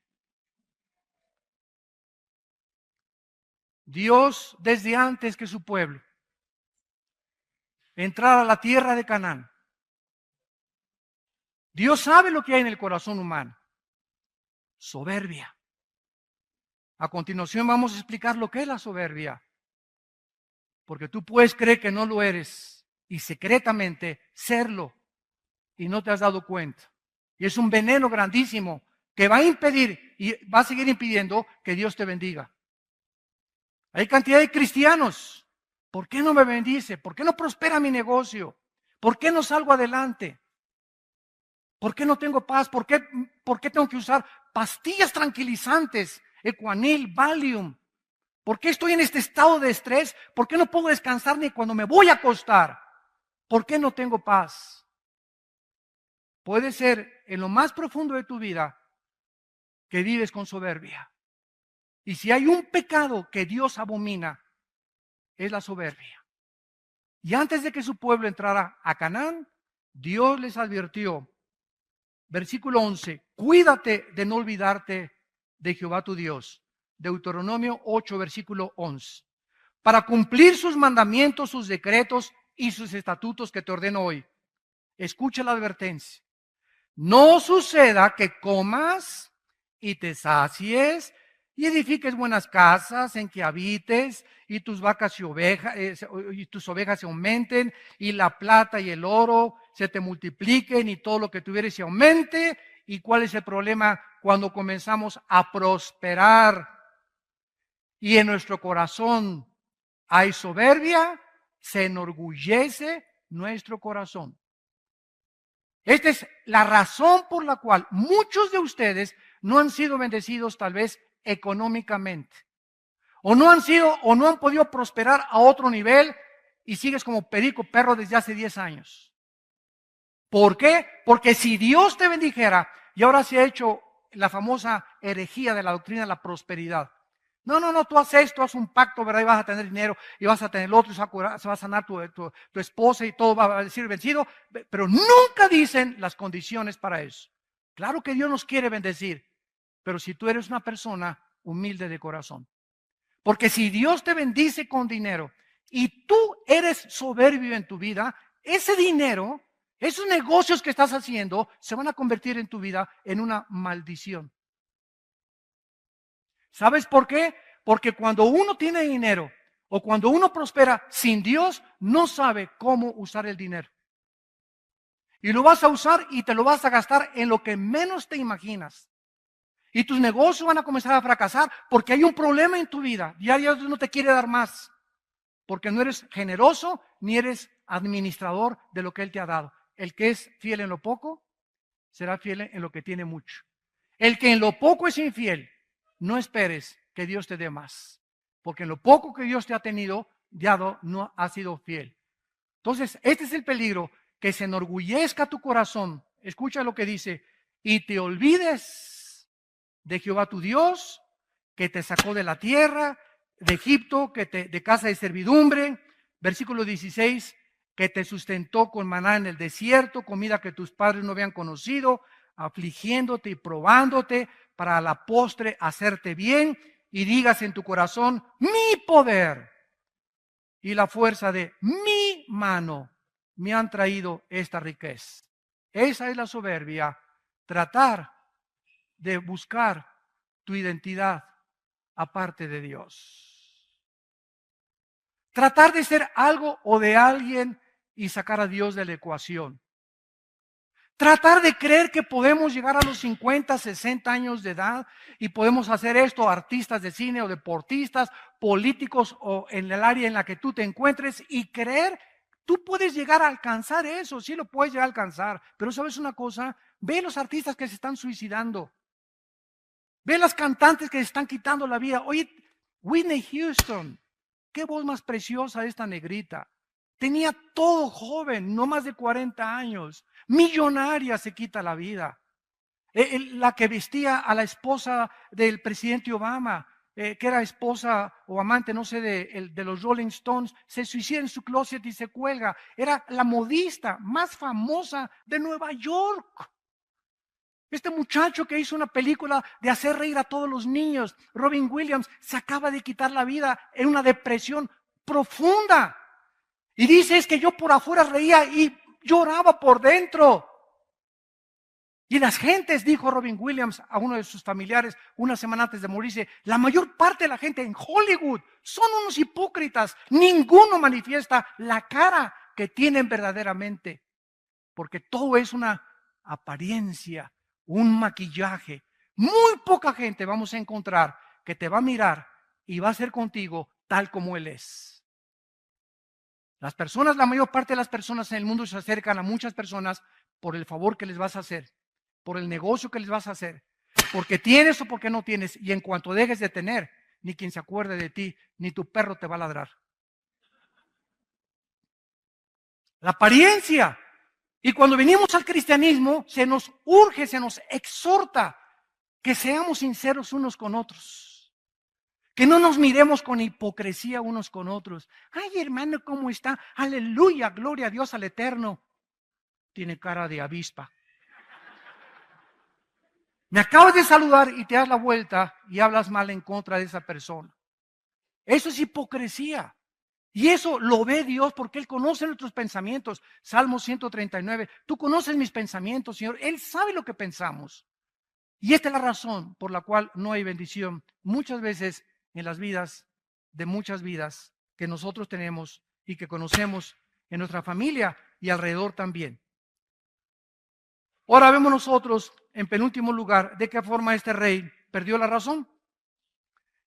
[SPEAKER 1] Dios, desde antes que su pueblo entrara a la tierra de Canaán, Dios sabe lo que hay en el corazón humano: soberbia. A continuación vamos a explicar lo que es la soberbia, porque tú puedes creer que no lo eres y secretamente serlo y no te has dado cuenta. Y es un veneno grandísimo que va a impedir y va a seguir impidiendo que Dios te bendiga. Hay cantidad de cristianos. ¿Por qué no me bendice? ¿Por qué no prospera mi negocio? ¿Por qué no salgo adelante? ¿Por qué no tengo paz? ¿Por qué tengo que usar pastillas tranquilizantes, Equanil, Valium? ¿Por qué estoy en este estado de estrés? ¿Por qué no puedo descansar ni cuando me voy a acostar? ¿Por qué no tengo paz? Puede ser en lo más profundo de tu vida que vives con soberbia. Y si hay un pecado que Dios abomina, es la soberbia. Y antes de que su pueblo entrara a Canaán, Dios les advirtió, versículo 11, cuídate de no olvidarte de Jehová tu Dios. Deuteronomio 8, versículo 11. Para cumplir sus mandamientos, sus decretos y sus estatutos que te ordeno hoy. Escucha la advertencia. No suceda que comas y te sacies y edifiques buenas casas en que habites y tus vacas y tus ovejas se aumenten y la plata y el oro se te multipliquen y todo lo que tuvieres se aumente. ¿Y cuál es el problema cuando comenzamos a prosperar y en nuestro corazón hay soberbia? Se enorgullece nuestro corazón. Esta es la razón por la cual muchos de ustedes no han sido bendecidos tal vez económicamente. O no han podido prosperar a otro nivel y sigues como perico perro desde hace 10 años. ¿Por qué? Porque si Dios te bendijera, y ahora se ha hecho la famosa herejía de la doctrina de la prosperidad. No, tú haces esto, haz un pacto, ¿verdad? Y vas a tener dinero, y vas a tener el otro, y se va a sanar tu esposa y todo va a decir vencido, pero nunca dicen las condiciones para eso. Claro que Dios nos quiere bendecir, pero si tú eres una persona humilde de corazón. Porque si Dios te bendice con dinero y tú eres soberbio en tu vida, ese dinero, esos negocios que estás haciendo, se van a convertir en tu vida en una maldición. ¿Sabes por qué? Porque cuando uno tiene dinero o cuando uno prospera sin Dios, no sabe cómo usar el dinero. Y lo vas a usar y te lo vas a gastar en lo que menos te imaginas. Y tus negocios van a comenzar a fracasar porque hay un problema en tu vida. Y Dios no te quiere dar más. Porque no eres generoso ni eres administrador de lo que Él te ha dado. El que es fiel en lo poco, será fiel en lo que tiene mucho. El que en lo poco es infiel, no esperes que Dios te dé más. Porque en lo poco que Dios te ha dado, no ha sido fiel. Entonces, este es el peligro, que se enorgullezca tu corazón. Escucha lo que dice. Y te olvides de Jehová tu Dios, que te sacó de la tierra, de Egipto, de casa de servidumbre. Versículo 16, que te sustentó con maná en el desierto, comida que tus padres no habían conocido, afligiéndote y probándote para a la postre hacerte bien, y digas en tu corazón, mi poder y la fuerza de mi mano me han traído esta riqueza. Esa es la soberbia, tratar de buscar tu identidad aparte de Dios. Tratar de ser algo o de alguien y sacar a Dios de la ecuación. Tratar de creer que podemos llegar a los 50, 60 años de edad y podemos hacer esto, artistas de cine o deportistas, políticos o en el área en la que tú te encuentres, y creer, tú puedes llegar a alcanzar eso, sí lo puedes llegar a alcanzar, pero ¿sabes una cosa? Ve los artistas que se están suicidando. Ve las cantantes que se están quitando la vida. Oye, Whitney Houston, qué voz más preciosa esta negrita. Tenía todo joven, no más de 40 años. Millonaria, se quita la vida. La que vestía a la esposa del presidente Obama, que era esposa o amante, no sé, de los Rolling Stones, se suicida en su closet y se cuelga. Era la modista más famosa de Nueva York. Este muchacho que hizo una película de hacer reír a todos los niños, Robin Williams, se acaba de quitar la vida en una depresión profunda. Y dice, es que yo por afuera reía y lloraba por dentro. Y las gentes, dijo Robin Williams a uno de sus familiares una semana antes de morirse, la mayor parte de la gente en Hollywood son unos hipócritas. Ninguno manifiesta la cara que tienen verdaderamente. Porque todo es una apariencia, un maquillaje. Muy poca gente vamos a encontrar que te va a mirar y va a ser contigo tal como Él es. Las personas, la mayor parte de las personas en el mundo se acercan a muchas personas por el favor que les vas a hacer, por el negocio que les vas a hacer, porque tienes o porque no tienes, y en cuanto dejes de tener, ni quien se acuerde de ti, ni tu perro te va a ladrar. La apariencia. Y cuando venimos al cristianismo, se nos urge, se nos exhorta que seamos sinceros unos con otros. Que no nos miremos con hipocresía unos con otros. Ay, hermano, ¿cómo está? Aleluya, gloria a Dios al Eterno. Tiene cara de avispa. Me acabas de saludar y te das la vuelta y hablas mal en contra de esa persona. Eso es hipocresía. Y eso lo ve Dios porque Él conoce nuestros pensamientos. Salmo 139. Tú conoces mis pensamientos, Señor. Él sabe lo que pensamos. Y esta es la razón por la cual no hay bendición muchas veces en las vidas de muchas vidas que nosotros tenemos y que conocemos en nuestra familia y alrededor también. Ahora vemos nosotros, en penúltimo lugar, de qué forma este rey perdió la razón.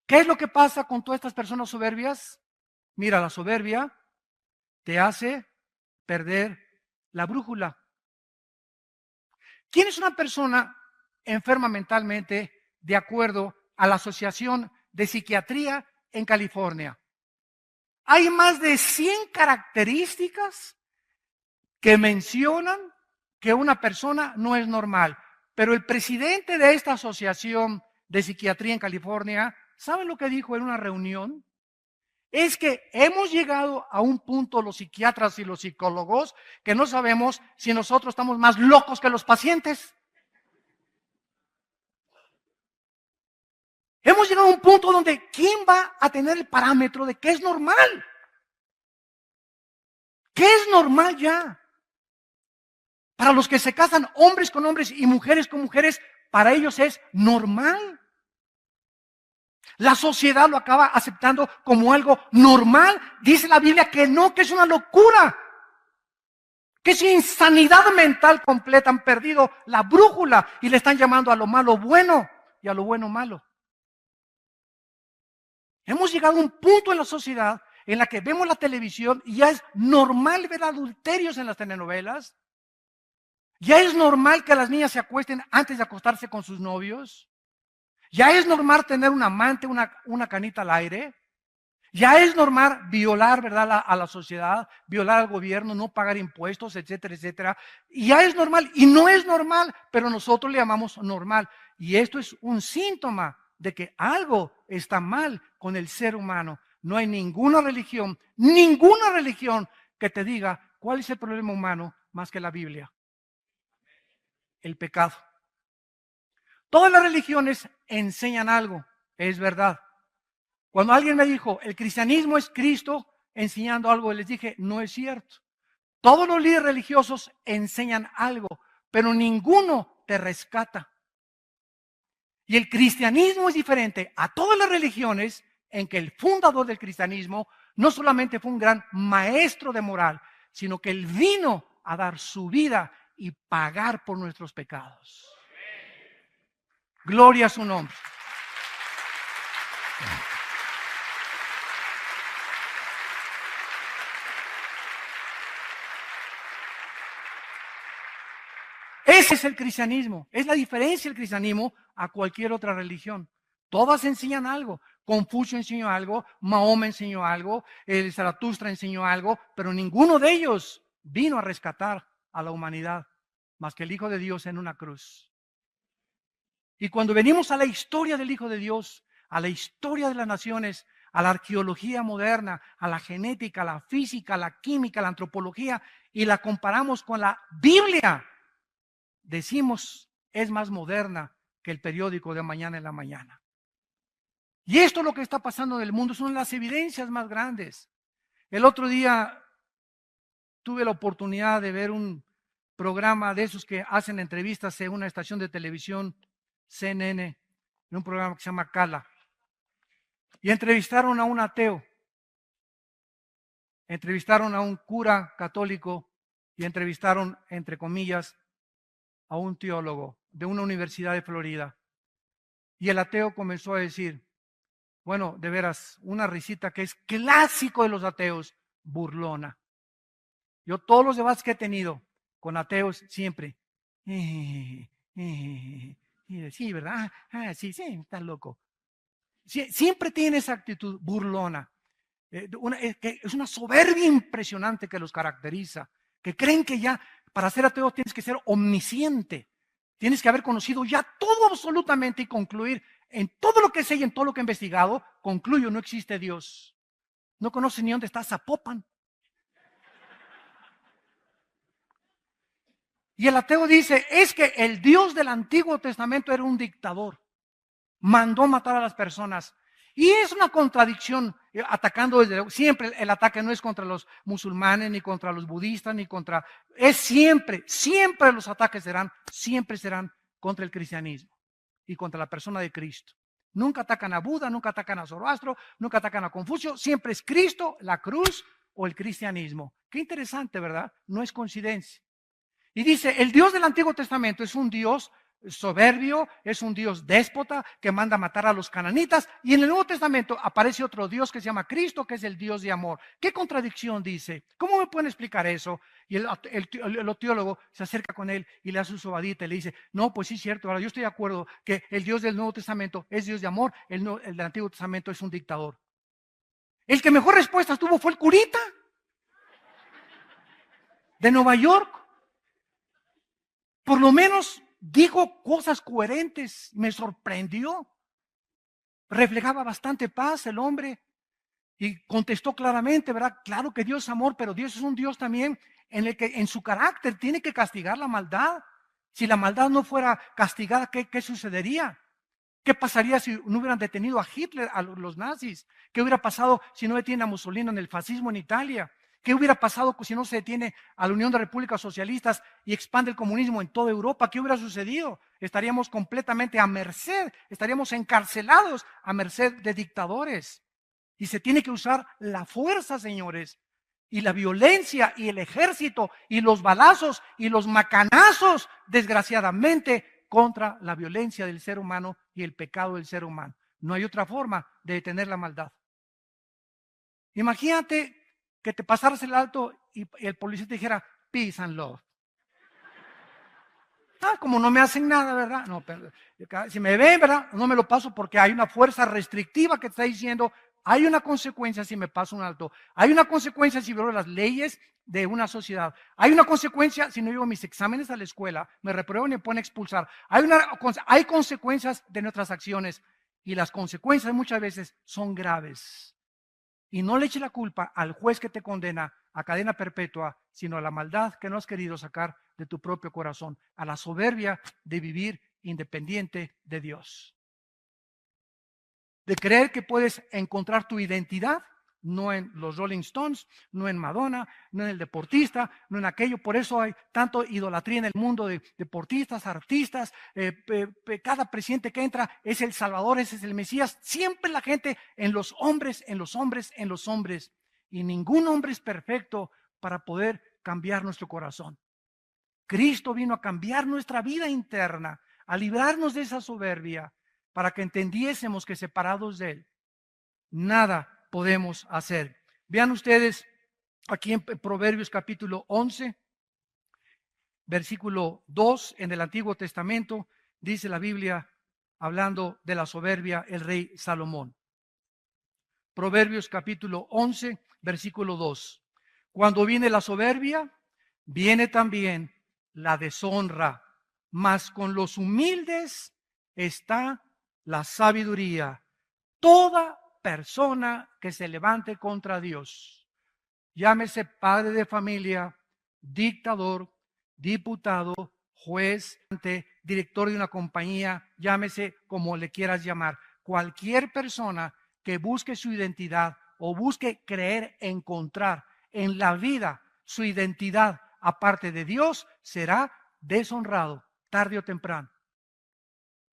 [SPEAKER 1] ¿Qué es lo que pasa con todas estas personas soberbias? Mira, la soberbia te hace perder la brújula. ¿Quién es una persona enferma mentalmente de acuerdo a la Asociación de Psiquiatría en California? Hay más de 100 características que mencionan que una persona no es normal. Pero el presidente de esta Asociación de Psiquiatría en California, ¿saben lo que dijo en una reunión? Es que hemos llegado a un punto los psiquiatras y los psicólogos que no sabemos si nosotros estamos más locos que los pacientes. Hemos llegado a un punto donde ¿quién va a tener el parámetro de qué es normal? ¿Qué es normal ya? Para los que se casan hombres con hombres y mujeres con mujeres, para ellos es normal. La sociedad lo acaba aceptando como algo normal. Dice la Biblia que no, que es una locura. Que es insanidad mental completa. Han perdido la brújula y le están llamando a lo malo bueno y a lo bueno malo. Hemos llegado a un punto en la sociedad en la que vemos la televisión y ya es normal ver adulterios en las telenovelas. Ya es normal que las niñas se acuesten antes de acostarse con sus novios. Ya es normal tener un amante, una canita al aire. Ya es normal violar, ¿verdad?, a la sociedad, violar al gobierno, no pagar impuestos, etcétera, etcétera. Y ya es normal, y no es normal, pero nosotros le llamamos normal. Y esto es un síntoma de que algo está mal con el ser humano. No hay ninguna religión que te diga cuál es el problema humano más que la Biblia. El pecado. Todas las religiones enseñan algo, es verdad. Cuando alguien me dijo, el cristianismo es Cristo enseñando algo, les dije, no es cierto. Todos los líderes religiosos enseñan algo, pero ninguno te rescata. Y el cristianismo es diferente a todas las religiones en que el fundador del cristianismo no solamente fue un gran maestro de moral, sino que él vino a dar su vida y pagar por nuestros pecados. Gloria a su nombre. Ese es el cristianismo. Es la diferencia del cristianismo a cualquier otra religión. Todas enseñan algo. Confucio enseñó algo, Mahoma enseñó algo, el Zaratustra enseñó algo, pero ninguno de ellos vino a rescatar a la humanidad, más que el Hijo de Dios en una cruz. Y cuando venimos a la historia del Hijo de Dios, a la historia de las naciones, a la arqueología moderna, a la genética, a la física, a la química, a la antropología, y la comparamos con la Biblia, decimos, es más moderna que el periódico de mañana en la mañana. Y esto es lo que está pasando en el mundo, son las evidencias más grandes. El otro día tuve la oportunidad de ver un programa de esos que hacen entrevistas en una estación de televisión, CNN, en un programa que se llama Cala. Y entrevistaron a un ateo, entrevistaron a un cura católico y entrevistaron, entre comillas, a un teólogo de una universidad de Florida. Y el ateo comenzó a decir, bueno, de veras, una risita que es clásico de los ateos, burlona. Yo todos los debates que he tenido con ateos siempre, sí, ¿verdad? Sí, estás loco. Siempre tiene esa actitud burlona. Es una soberbia impresionante que los caracteriza, que creen que ya para ser ateo tienes que ser omnisciente, tienes que haber conocido ya todo absolutamente y concluir, en todo lo que sé y en todo lo que he investigado, concluyo, no existe Dios. No conoce ni dónde está Zapopan. Y el ateo dice, es que el Dios del Antiguo Testamento era un dictador. Mandó matar a las personas. Y es una contradicción, atacando desde siempre. El ataque no es contra los musulmanes, ni contra los budistas, ni contra, es siempre los ataques siempre serán contra el cristianismo y contra la persona de Cristo. Nunca atacan a Buda, nunca atacan a Zoroastro, nunca atacan a Confucio, siempre es Cristo, la cruz o el cristianismo. Qué interesante, ¿verdad? No es coincidencia. Y dice, el Dios del Antiguo Testamento es un Dios soberbio, es un Dios déspota que manda matar a los cananitas. Y en el Nuevo Testamento aparece otro Dios que se llama Cristo, que es el Dios de amor. ¿Qué contradicción dice? ¿Cómo me pueden explicar eso? Y el teólogo se acerca con él y le hace su sobadita y le dice, no, pues sí es cierto, ahora yo estoy de acuerdo que el Dios del Nuevo Testamento es Dios de amor, el del Antiguo Testamento es un dictador. El que mejor respuesta tuvo fue el curita de Nueva York. Por lo menos dijo cosas coherentes, me sorprendió. Reflejaba bastante paz el hombre y contestó claramente, ¿verdad? Claro que Dios es amor, pero Dios es un Dios también en el que en su carácter tiene que castigar la maldad. Si la maldad no fuera castigada, ¿qué sucedería? ¿Qué pasaría si no hubieran detenido a Hitler, a los nazis? ¿Qué hubiera pasado si no detienen a Mussolini en el fascismo en Italia? ¿Qué hubiera pasado si no se detiene a la Unión de Repúblicas Socialistas y expande el comunismo en toda Europa? ¿Qué hubiera sucedido? Estaríamos completamente a merced, estaríamos encarcelados a merced de dictadores. Y se tiene que usar la fuerza, señores, y la violencia y el ejército y los balazos y los macanazos, desgraciadamente, contra la violencia del ser humano y el pecado del ser humano. No hay otra forma de detener la maldad. Imagínate que te pasaras el alto y el policía te dijera, peace and love. Como no me hacen nada, ¿verdad? No, pero, si me ven, ¿verdad? No me lo paso porque hay una fuerza restrictiva que está diciendo, hay una consecuencia si me paso un alto. Hay una consecuencia si violo las leyes de una sociedad. Hay una consecuencia si no llevo mis exámenes a la escuela, me reprueban y me ponen a expulsar. Hay consecuencias de nuestras acciones y las consecuencias muchas veces son graves. Y no le eche la culpa al juez que te condena a cadena perpetua, sino a la maldad que no has querido sacar de tu propio corazón, a la soberbia de vivir independiente de Dios. De creer que puedes encontrar tu identidad, no en los Rolling Stones, no en Madonna, no en el deportista, no en aquello. Por eso hay tanto idolatría en el mundo de deportistas, artistas. Cada presidente que entra es el Salvador, ese es el Mesías. Siempre la gente en los hombres, en los hombres, en los hombres. Y ningún hombre es perfecto para poder cambiar nuestro corazón. Cristo vino a cambiar nuestra vida interna, a librarnos de esa soberbia, para que entendiésemos que separados de Él, nada podemos hacer. Vean ustedes aquí en Proverbios capítulo 11, versículo 2, en el Antiguo Testamento, dice la Biblia, hablando de la soberbia, el rey Salomón. Proverbios capítulo 11, versículo 2. Cuando viene la soberbia, viene también la deshonra, mas con los humildes está la sabiduría. Toda persona que se levante contra Dios, llámese padre de familia, dictador, diputado, juez, director de una compañía, llámese como le quieras llamar, cualquier persona que busque su identidad o busque creer, encontrar en la vida su identidad aparte de Dios, será deshonrado tarde o temprano,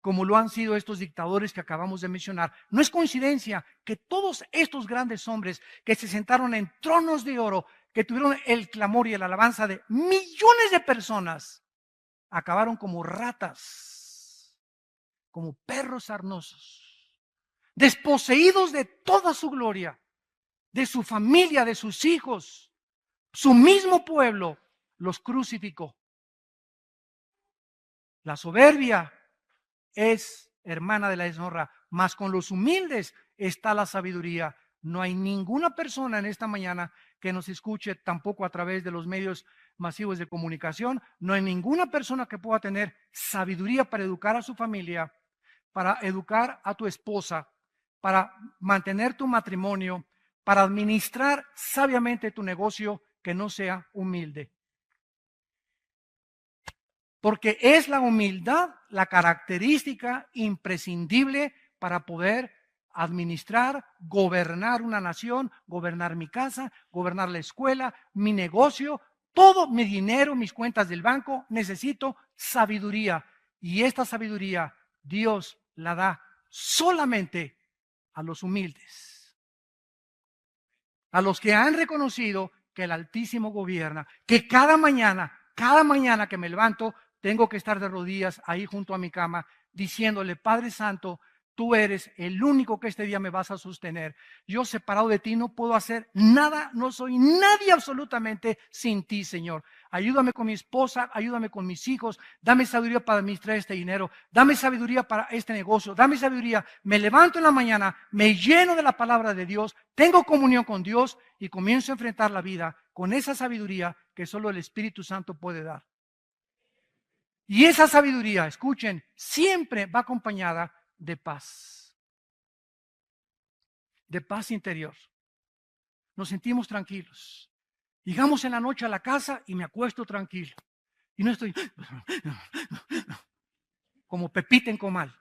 [SPEAKER 1] como lo han sido estos dictadores que acabamos de mencionar. No es coincidencia que todos estos grandes hombres que se sentaron en tronos de oro, que tuvieron el clamor y la alabanza de millones de personas, acabaron como ratas, como perros sarnosos, desposeídos de toda su gloria, de su familia, de sus hijos. Su mismo pueblo los crucificó. La soberbia es hermana de la deshonra, mas con los humildes está la sabiduría. No hay ninguna persona en esta mañana que nos escuche, tampoco a través de los medios masivos de comunicación. No hay ninguna persona que pueda tener sabiduría para educar a su familia, para educar a tu esposa, para mantener tu matrimonio, para administrar sabiamente tu negocio que no sea humilde. Porque es la humildad la característica imprescindible para poder administrar, gobernar una nación, gobernar mi casa, gobernar la escuela, mi negocio, todo mi dinero, mis cuentas del banco. Necesito sabiduría. Y esta sabiduría Dios la da solamente a los humildes, a los que han reconocido que el Altísimo gobierna, que cada mañana que me levanto, tengo que estar de rodillas ahí junto a mi cama, diciéndole: Padre Santo, tú eres el único que este día me vas a sostener. Yo, separado de ti, no puedo hacer nada, no soy nadie absolutamente sin ti, Señor. Ayúdame con mi esposa, ayúdame con mis hijos, dame sabiduría para administrar este dinero, dame sabiduría para este negocio, dame sabiduría. Me levanto en la mañana, me lleno de la palabra de Dios, tengo comunión con Dios y comienzo a enfrentar la vida con esa sabiduría que solo el Espíritu Santo puede dar. Y esa sabiduría, escuchen, siempre va acompañada de paz interior. Nos sentimos tranquilos. Llegamos en la noche a la casa y me acuesto tranquilo. Y no estoy como Pepita en comal.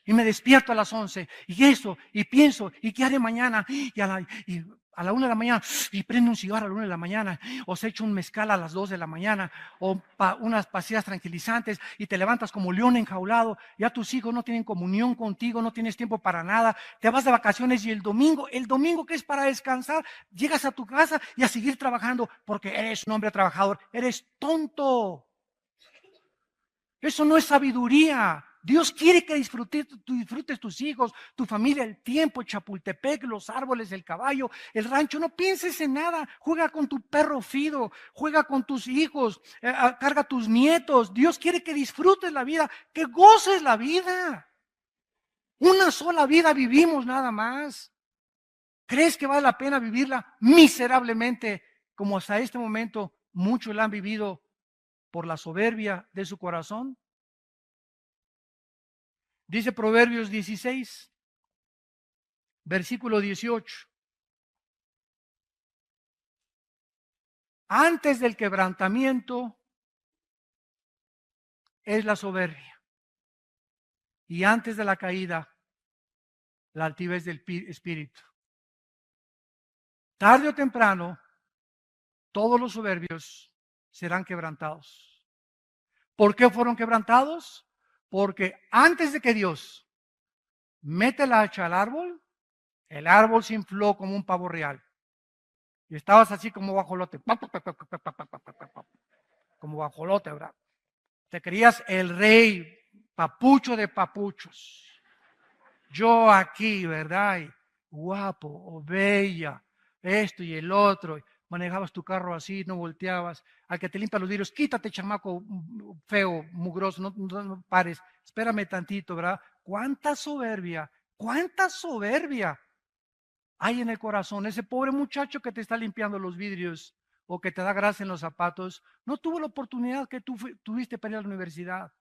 [SPEAKER 1] Y me despierto a las 11 y eso, y pienso, ¿y qué haré mañana? Y a la 1 de la mañana, y prendo un cigarro a la 1 de la mañana, o se echa un mezcal a las 2 de la mañana, o unas pastillas tranquilizantes, y te levantas como león enjaulado. Ya tus hijos no tienen comunión contigo, no tienes tiempo para nada, te vas de vacaciones y el domingo que es para descansar, llegas a tu casa y a seguir trabajando, porque eres un hombre trabajador. Eres tonto. Eso no es sabiduría. Dios quiere que disfrutes tus hijos, tu familia, el tiempo, Chapultepec, los árboles, el caballo, el rancho. No pienses en nada. Juega con tu perro Fido, juega con tus hijos, carga a tus nietos. Dios quiere que disfrutes la vida, que goces la vida. Una sola vida vivimos nada más. ¿Crees que vale la pena vivirla miserablemente como hasta este momento muchos la han vivido por la soberbia de su corazón? Dice Proverbios 16, versículo 18. Antes del quebrantamiento es la soberbia, y antes de la caída, la altivez del espíritu. Tarde o temprano, todos los soberbios serán quebrantados. ¿Por qué fueron quebrantados? Porque antes de que Dios mete la hacha al árbol, el árbol se infló como un pavo real. Y estabas así como guajolote. Como guajolote, ¿verdad? Te creías el rey, papucho de papuchos. Yo aquí, ¿verdad? Y guapo o bella, esto y el otro. Manejabas tu carro así, no volteabas. Al que te limpia los vidrios, quítate, chamaco feo, mugroso, no pares. Espérame tantito, ¿verdad? ¿Cuánta soberbia hay en el corazón? Ese pobre muchacho que te está limpiando los vidrios o que te da grasa en los zapatos, no tuvo la oportunidad que tú tuviste para ir a la universidad.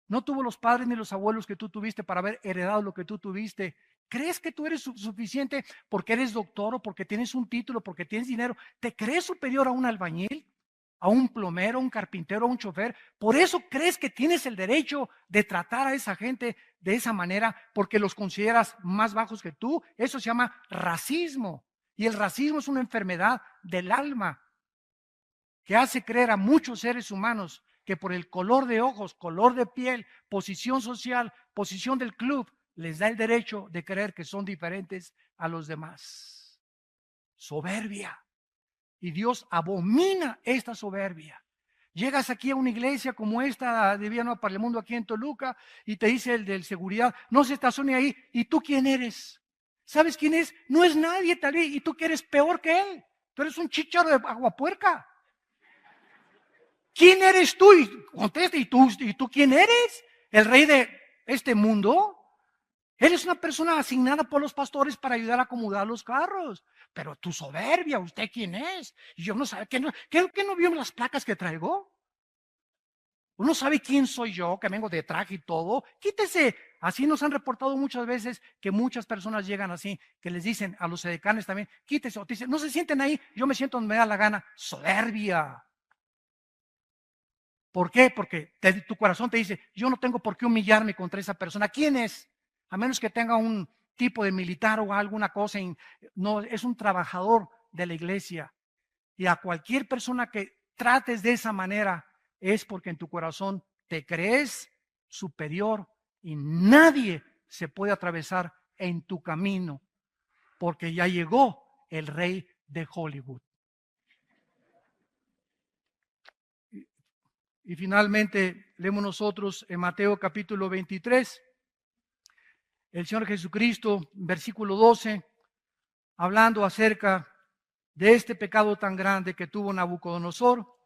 [SPEAKER 1] No tuvo los padres ni los abuelos que tú tuviste para haber heredado lo que tú tuviste. ¿Crees que tú eres suficiente porque eres doctor o porque tienes un título, porque tienes dinero? ¿Te crees superior a un albañil, a un plomero, a un carpintero, a un chofer? ¿Por eso crees que tienes el derecho de tratar a esa gente de esa manera porque los consideras más bajos que tú? Eso se llama racismo. Y el racismo es una enfermedad del alma que hace creer a muchos seres humanos que por el color de ojos, color de piel, posición social, posición del club, les da el derecho de creer que son diferentes a los demás. Soberbia. Y Dios abomina esta soberbia. Llegas aquí a una iglesia como esta de Vía Nueva para el Mundo aquí en Toluca y te dice el del seguridad: no se estacione ahí. ¿Y tú quién eres? ¿Sabes quién es? No es nadie, tal vez. Y tú que eres peor que él. Tú eres un chícharo de aguapuerca. ¿Quién eres tú? Y contesta: ¿y tú quién eres? ¿El rey de este mundo? Eres una persona asignada por los pastores para ayudar a acomodar los carros. Pero tu soberbia, ¿usted quién es? Y yo no sé, ¿qué no vio las placas que traigo? Uno sabe quién soy yo, que vengo de traje y todo. Quítese. Así nos han reportado muchas veces que muchas personas llegan así, que les dicen a los edecanes también, quítese. O te dicen, no se sienten ahí, yo me siento donde me da la gana. Soberbia. ¿Por qué? Porque tu corazón te dice, yo no tengo por qué humillarme contra esa persona. ¿Quién es? A menos que tenga un tipo de militar o alguna cosa. No, es un trabajador de la iglesia. Y a cualquier persona que trates de esa manera es porque en tu corazón te crees superior y nadie se puede atravesar en tu camino porque ya llegó el rey de Hollywood. Y finalmente leemos nosotros en Mateo capítulo 23, el Señor Jesucristo, versículo 12, hablando acerca de este pecado tan grande que tuvo Nabucodonosor,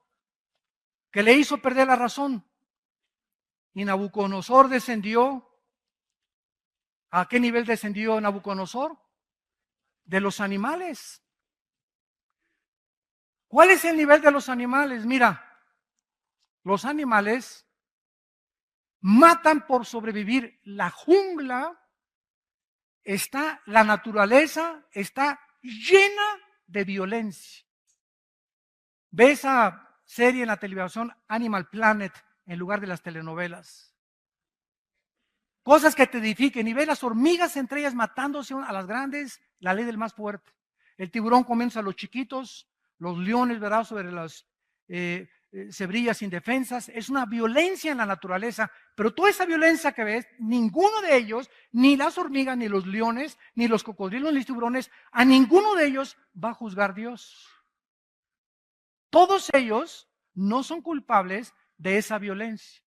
[SPEAKER 1] que le hizo perder la razón. Y Nabucodonosor descendió. ¿A qué nivel descendió Nabucodonosor? De los animales. ¿Cuál es el nivel de los animales? Mira, los animales matan por sobrevivir. La jungla la naturaleza está llena de violencia. Ve esa serie en la televisión, Animal Planet, en lugar de las telenovelas. Cosas que te edifiquen. Y ve las hormigas entre ellas matándose a las grandes, la ley del más fuerte. El tiburón comienza a los chiquitos, los leones, ¿verdad?, sobre las cebrillas indefensas. Es una violencia en la naturaleza, pero toda esa violencia que ves, ninguno de ellos, ni las hormigas, ni los leones, ni los cocodrilos, ni los tiburones, a ninguno de ellos va a juzgar Dios. Todos ellos no son culpables de esa violencia.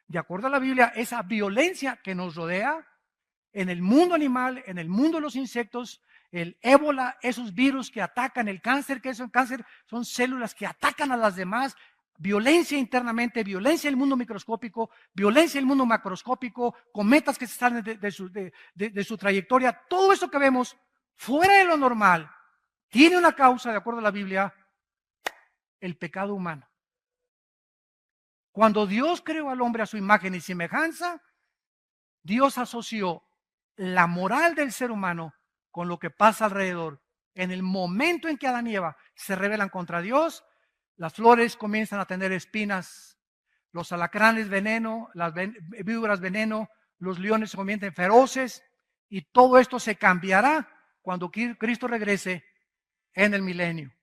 [SPEAKER 1] De acuerdo a la Biblia, esa violencia que nos rodea en el mundo animal, en el mundo de los insectos, el ébola, esos virus que atacan el cáncer, que es un cáncer, son células que atacan a las demás, violencia internamente, violencia en el mundo microscópico, violencia en el mundo macroscópico, cometas que se salen de su trayectoria, todo eso que vemos fuera de lo normal, tiene una causa, de acuerdo a la Biblia, el pecado humano. Cuando Dios creó al hombre a su imagen y semejanza, Dios asoció la moral del ser humano con lo que pasa alrededor. En el momento en que Adán y Eva se rebelan contra Dios, las flores comienzan a tener espinas, los alacranes veneno, las víboras veneno, los leones se convierten feroces y todo esto se cambiará cuando Cristo regrese en el milenio.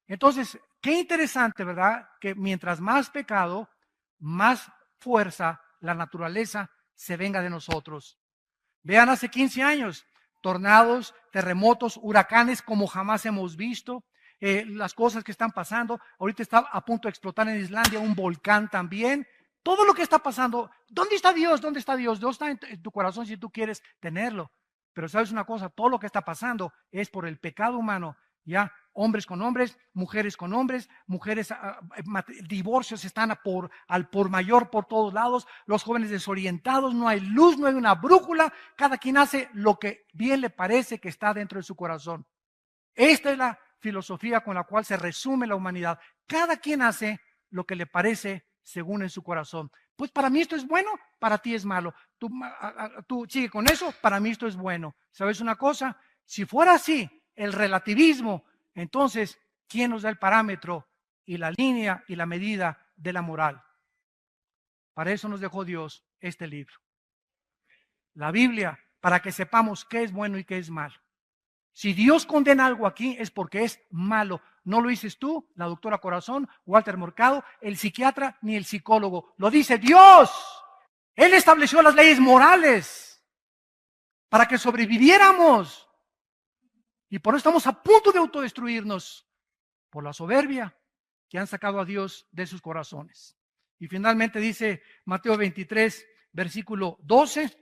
[SPEAKER 1] Entonces, qué interesante, ¿verdad? Que mientras más pecado, más fuerza la naturaleza se venga de nosotros. Vean, hace 15 años, tornados, terremotos, huracanes como jamás hemos visto, las cosas que están pasando. Ahorita está a punto de explotar en Islandia un volcán también. Todo lo que está pasando, ¿dónde está Dios? ¿Dónde está Dios? Dios está en tu corazón si tú quieres tenerlo. Pero sabes una cosa, todo lo que está pasando es por el pecado humano, ¿ya? Hombres con hombres, mujeres, divorcios están al por mayor por todos lados, los jóvenes desorientados, no hay luz, no hay una brújula, cada quien hace lo que bien le parece que está dentro de su corazón. Esta es la filosofía con la cual se resume la humanidad. Cada quien hace lo que le parece según en su corazón. Pues para mí esto es bueno, para ti es malo. Tú sigue con eso, para mí esto es bueno. ¿Sabes una cosa? Si fuera así, el relativismo, entonces, ¿quién nos da el parámetro y la línea y la medida de la moral? Para eso nos dejó Dios este libro. La Biblia, para que sepamos qué es bueno y qué es malo. Si Dios condena algo aquí es porque es malo. No lo dices tú, la doctora Corazón, Walter Mercado, el psiquiatra, ni el psicólogo. Lo dice Dios. Él estableció las leyes morales para que sobreviviéramos. Y por eso estamos a punto de autodestruirnos por la soberbia que han sacado a Dios de sus corazones. Y finalmente dice Mateo 23, versículo 12,